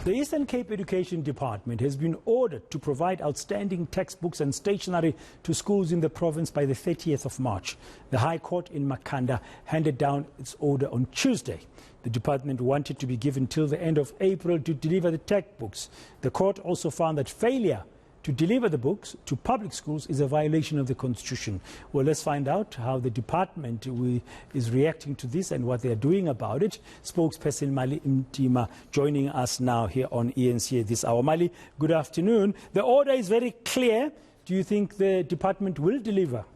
The Eastern Cape Education Department has been ordered to provide outstanding textbooks and stationery to schools in the province by the 30th of March. The High Court in Makhanda handed down its order on Tuesday. The department wanted to be given till the end of April to deliver the textbooks. The court also found that failure to deliver the books to public schools is a violation of the Constitution. Well, let's find out how the department is reacting to this and what they are doing about it. Spokesperson Mali Mtima joining us now here on eNCA this hour. Mali, good afternoon. The order is very clear. Do you think the department will deliver?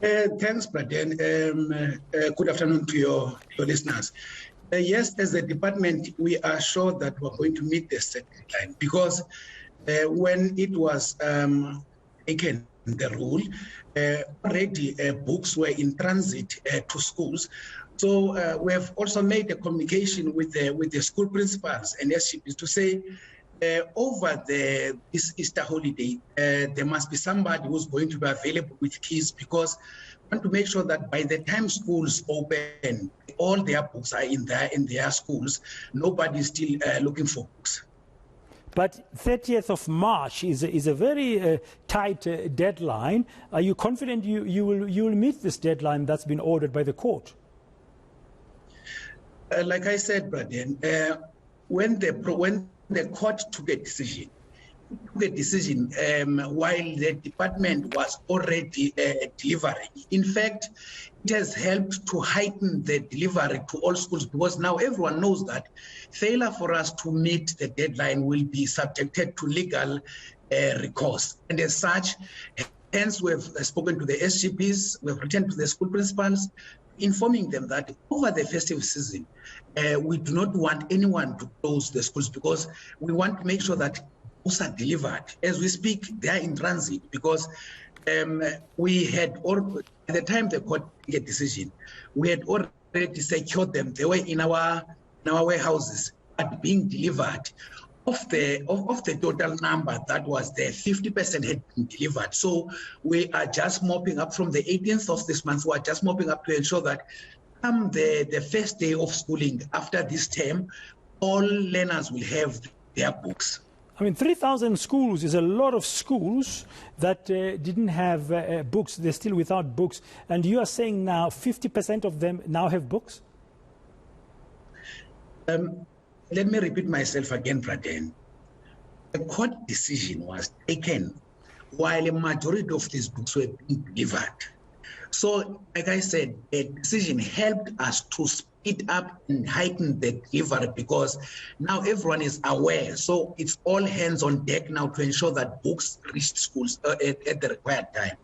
Thanks, Braden. Good afternoon to your listeners. Yes, as a department, we are sure that we're going to meet the set deadline because when it was taken the rule, already books were in transit to schools. So we have also made a communication with the school principals and SCPs to say over this Easter holiday, there must be somebody who's going to be available with keys because we want to make sure that by the time schools open, all their books are in their schools. Nobody is still looking for books. But 30th of March is a very tight deadline. Are you confident you will meet this deadline that's been ordered by the court? Like I said, Braden, when the court took a decision while the department was already delivering. In fact, it has helped to heighten the delivery to all schools because now everyone knows that failure for us to meet the deadline will be subjected to legal recourse. And as such, hence we have spoken to the SGPs, we have written to the school principals, informing them that over the festive season, we do not want anyone to close the schools because we want to make sure that books are delivered. As we speak, they are in transit because we had, at the time the court took a decision, we had already secured them. They were in our warehouses, but being delivered. Of the total number that was there, 50% had been delivered. So we are just mopping up from the 18th of this month. We are just mopping up to ensure that come the first day of schooling after this term, all learners will have their books. I mean, 3,000 schools is a lot of schools that didn't have books. They're still without books. And you are saying now 50% of them now have books? Let me repeat myself again, Braden. The court decision was taken while a majority of these books were being delivered. So, like I said, the decision helped us to speed up and heighten the delivery because now everyone is aware. So it's all hands on deck now to ensure that books reach schools at the required time.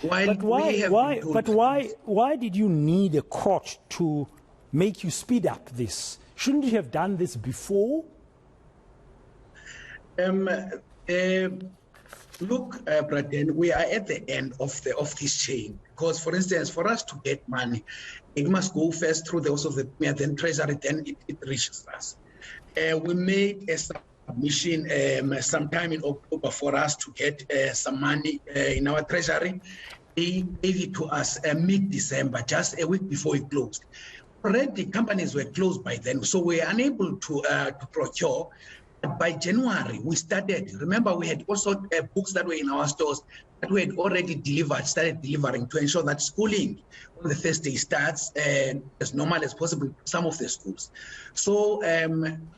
But why did you need a court to make you speed up this? Shouldn't you have done this before? Look, Braden, we are at the end of this chain because, for instance, for us to get money, it must go first through the Office of the Premier, then Treasury, then it reaches us. We made a submission sometime in October for us to get some money in our Treasury. They gave it to us mid-December, just a week before it closed. Already companies were closed by then, so we were unable to procure. By January, we started. Remember, we had also books that were in our stores that we had already started delivering to ensure that schooling on the first day starts as normal as possible in some of the schools. So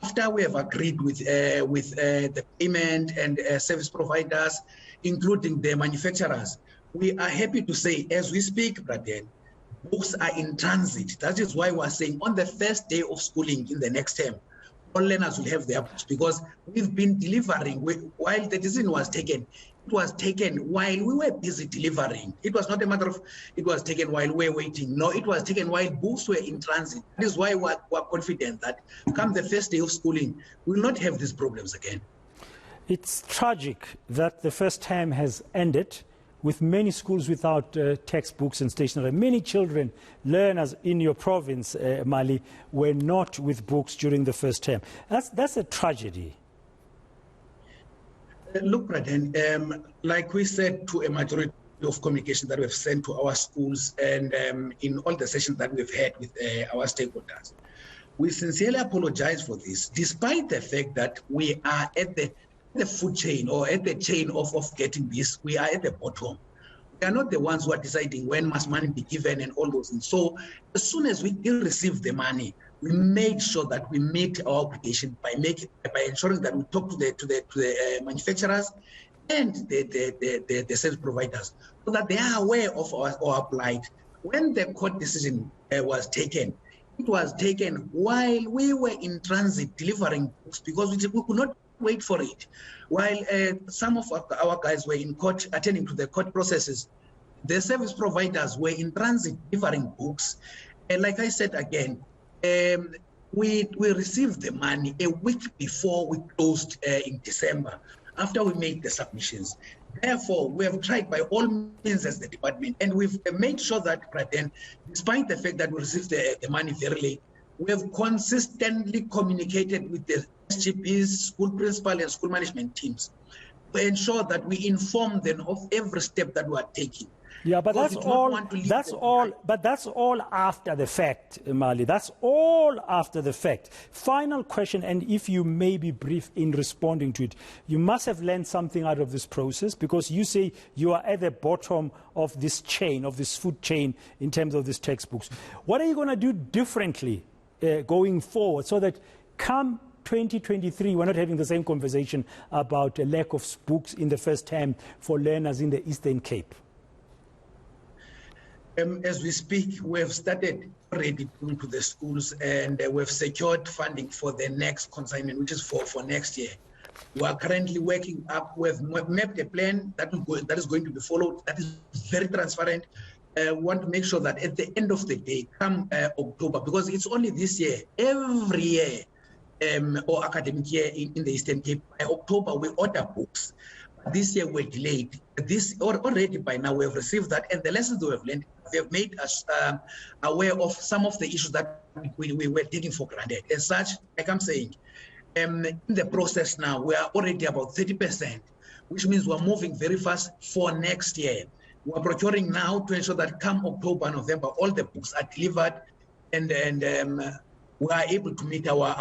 after we have agreed with the payment and service providers, including the manufacturers, we are happy to say, as we speak, Braden, books are in transit. That is why we are saying on the first day of schooling in the next term, all learners will have their books because we've been delivering. While the decision was taken, it was taken while we were busy delivering. It was not a matter of it was taken while we were waiting. No, it was taken while books were in transit. That is why we're confident that come the first day of schooling, we will not have these problems again. It's tragic that the first term has ended with many schools without textbooks and stationery. Many children, learners in your province, Mali, were not with books during the first term. That's a tragedy. Look, Braden, like we said to a majority of communication that we've sent to our schools and in all the sessions that we've had with our stakeholders, We sincerely apologize for this, despite the fact that we are at the food chain or at the chain of getting this. We are at the bottom. We are not the ones who are deciding when must money be given and all those things. So as soon as we did receive the money, we made sure that we meet our obligation by ensuring that we talk to the manufacturers and the service providers, so that they are aware of our plight. When the court decision was taken, it was taken while we were in transit delivering books, because we could not wait for it. While some of our guys were in court attending to the court processes, the service providers were in transit delivering books. And like I said again, we received the money a week before we closed in December, after we made the submissions. Therefore, we have tried by all means as the department, and we've made sure that, despite the fact that we received the money very late, we have consistently communicated with the SGPs, school principal and school management teams to ensure that we inform them of every step that we are taking. Yeah, but that's all after the fact, Mali. That's all after the fact. Final question, and if you may be brief in responding to it, you must have learned something out of this process, because you say you are at the bottom of this chain, of this food chain, in terms of these textbooks. What are you going to do differently going forward, so that come 2023, we're not having the same conversation about a lack of books in the first term for learners in the Eastern Cape? As we speak, we have started already going to the schools, and we've secured funding for the next consignment, which is for next year. We are currently working up. We've mapped a plan that is going to be followed. That is very transparent. We want to make sure that at the end of the day, come October, because it's only this year, every year, or academic year in the Eastern Cape, by October we order books. This year we're delayed. This already by now we have received that, and the lessons we have learned, they have made us aware of some of the issues that we were taking for granted. As such, like I'm saying, in the process now, we are already about 30%, which means we're moving very fast for next year. We're procuring now to ensure that come October, November, all the books are delivered, and we are able to meet our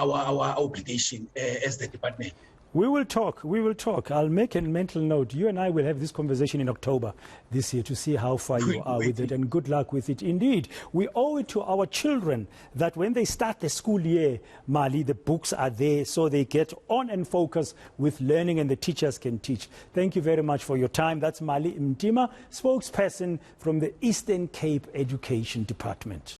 obligation as the department. We will talk. I'll make a mental note. You and I will have this conversation in October this year to see how far you are with it, and good luck with it. Indeed, we owe it to our children that when they start the school year, Mali, the books are there so they get on and focus with learning, and the teachers can teach. Thank you very much for your time. That's Mali Mtima, spokesperson from the Eastern Cape Education Department.